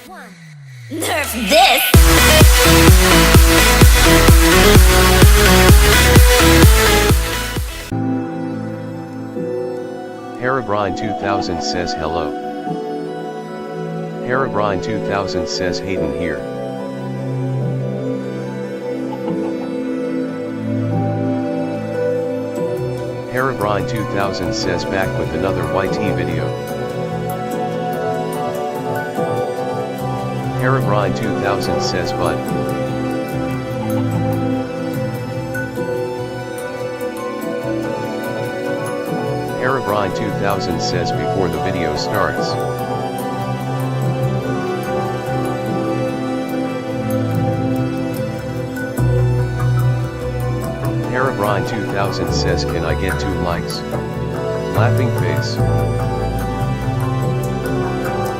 Nerf this! Herobrine 2000 says hello. Herobrine 2000 says Hayden here. Herobrine 2000 says back with another YT video. Herobrine 2000 says bud. Herobrine 2000 says before the video starts. Herobrine 2000 says can I get 2 likes? Laughing face.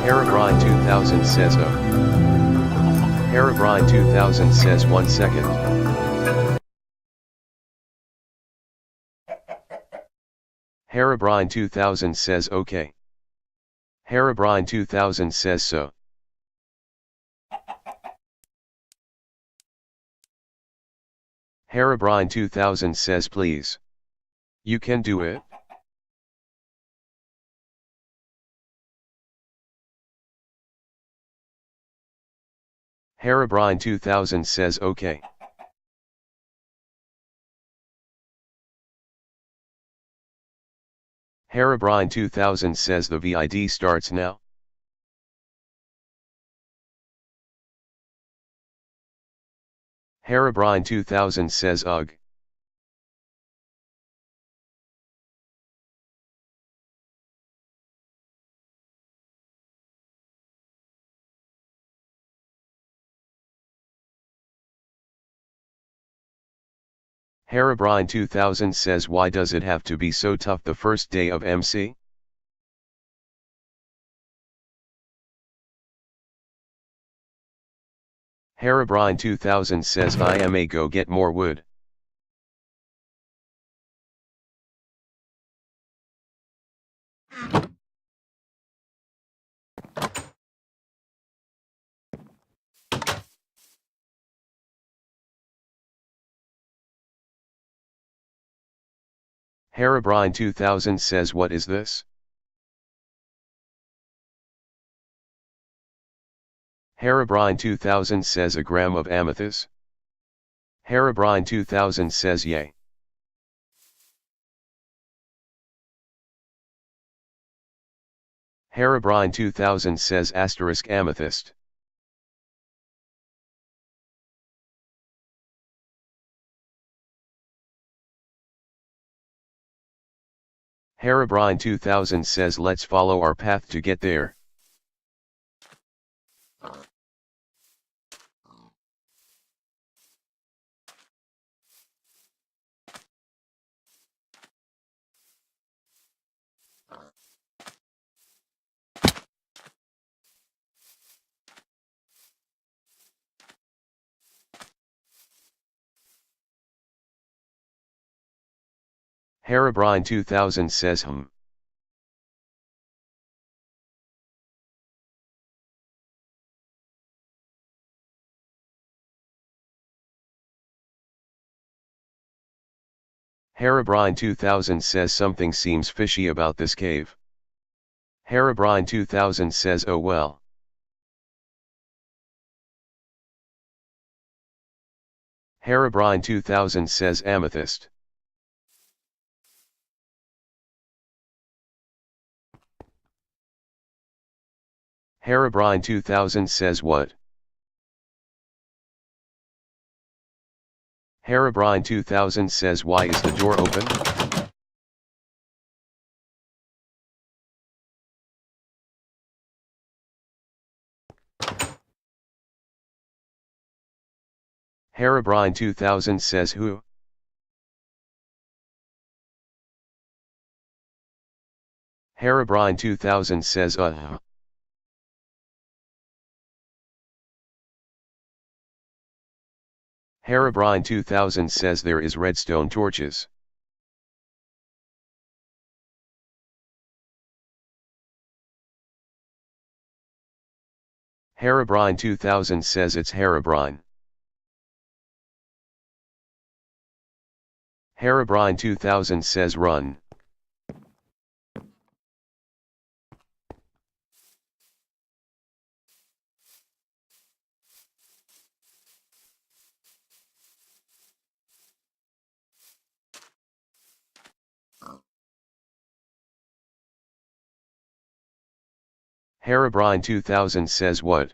Herobrine 2000 says oh. Herobrine 2000 says 1 second. Herobrine 2000 says okay. Herobrine 2000 says so. Herobrine 2000 says please. You can do it. Herobrine 2000 says okay. Herobrine 2000 says the VID starts now. Herobrine 2000 says ugh. Herobrine 2000 says why does it have to be so tough the first day of MC? Herobrine 2000 says I am a go get more wood. Herobrine 2000 says what is this? Herobrine 2000 says a gram of amethyst. Herobrine 2000 says yay. Herobrine 2000 says asterisk amethyst. Herobrine 2000 says let's follow our path to get there. Herobrine 2000 says Herobrine 2000 says something seems fishy about this cave. Herobrine 2000 says oh well. Herobrine 2000 says amethyst. Herobrine 2000 says what? Herobrine 2000 says why is the door open? Herobrine 2000 says who? Herobrine 2000 says Herobrine 2000 says there is redstone torches. Herobrine 2000 says it's Herobrine. Herobrine 2000 says run. Herobrine 2000 says what?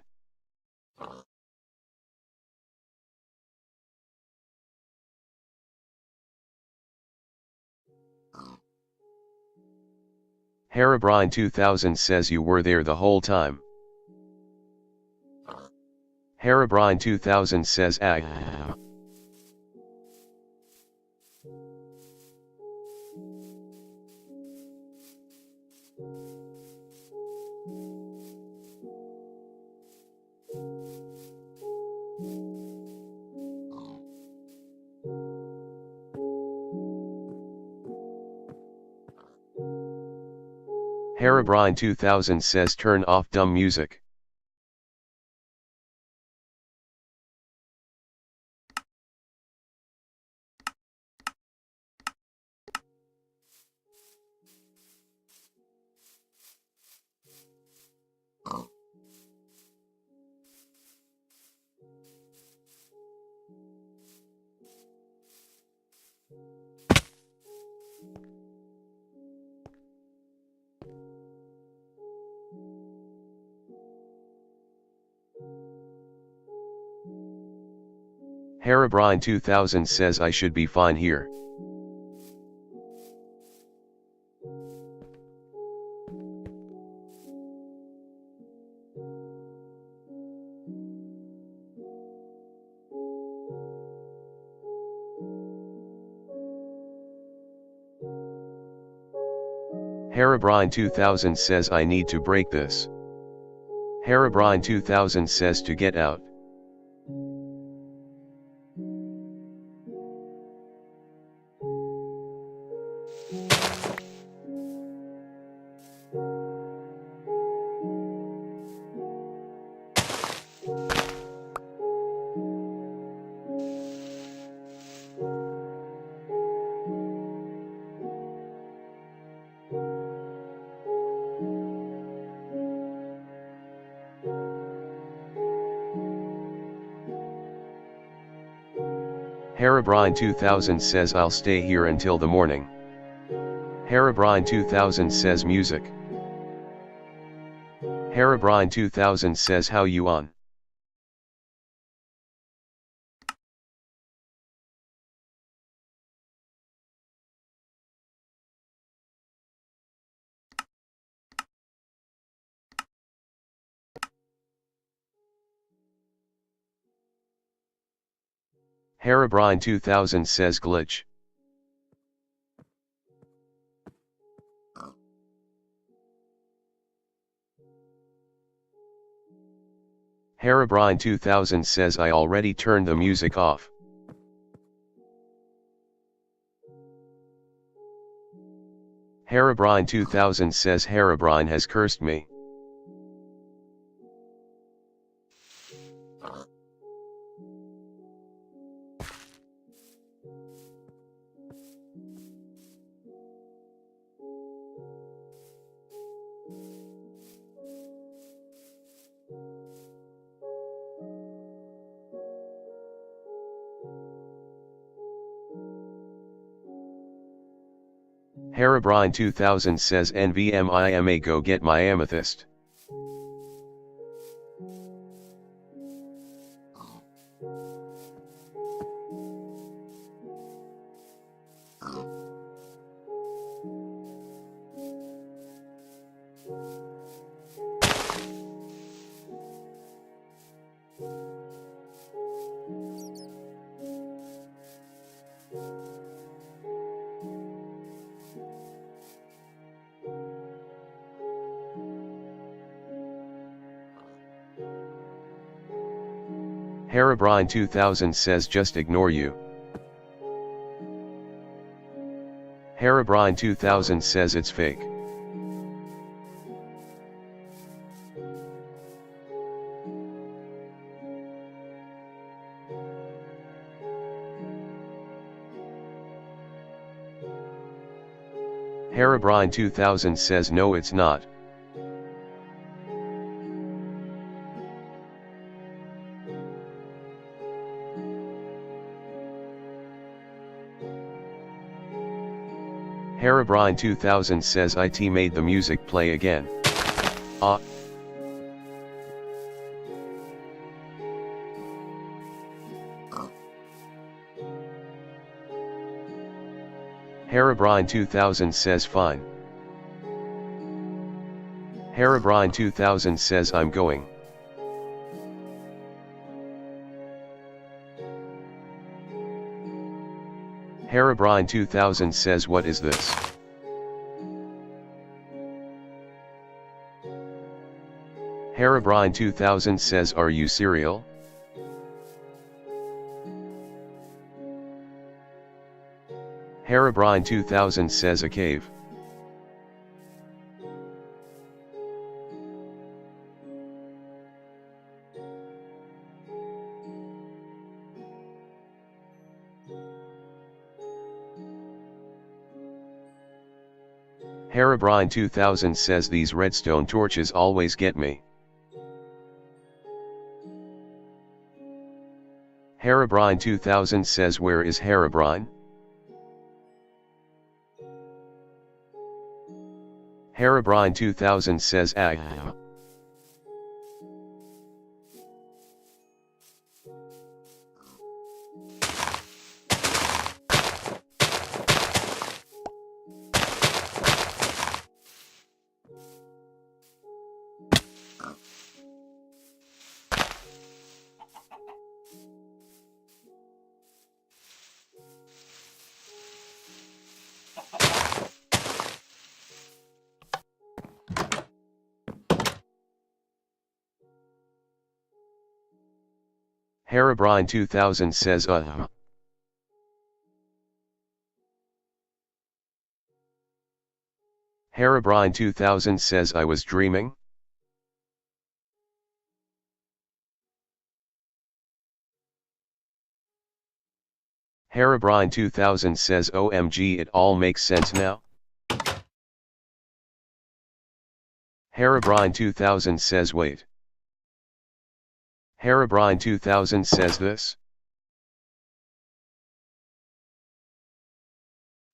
Herobrine 2000 says you were there the whole time. Herobrine 2000 says ag. Herobrine 2000 says turn off dumb music. Herobrine 2000 says I should be fine here. Herobrine 2000 says I need to break this. Herobrine 2000 says to get out. Herobrine 2000 says I'll stay here until the morning. Herobrine 2000 says music. Herobrine 2000 says how you on? Herobrine 2000 says glitch. Herobrine 2000 says I already turned the music off. Herobrine 2000 says Herobrine has cursed me. Herobrine 2000 says NVMIMA go get my amethyst. Herobrine 2000 says just ignore you. Herobrine 2000 says it's fake. Herobrine 2000 says no it's not. Herobrine 2000 says it made the music play again. Ah. Herobrine 2000 says fine. Herobrine 2000 says I'm going. Herobrine 2000 says what is this? Herobrine 2000 says are you serial? Herobrine 2000 says a cave. Herobrine 2000 says these redstone torches always get me. Herobrine 2000 says where is Herobrine? Herobrine 2000 says ah. Herobrine 2000 says Herobrine 2000 says I was dreaming. Herobrine 2000 says OMG it all makes sense now. Herobrine 2000 says wait. Herobrine 2000 says this.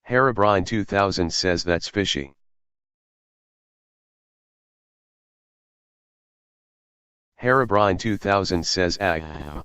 Herobrine 2000 says that's fishy. Herobrine 2000 says ah.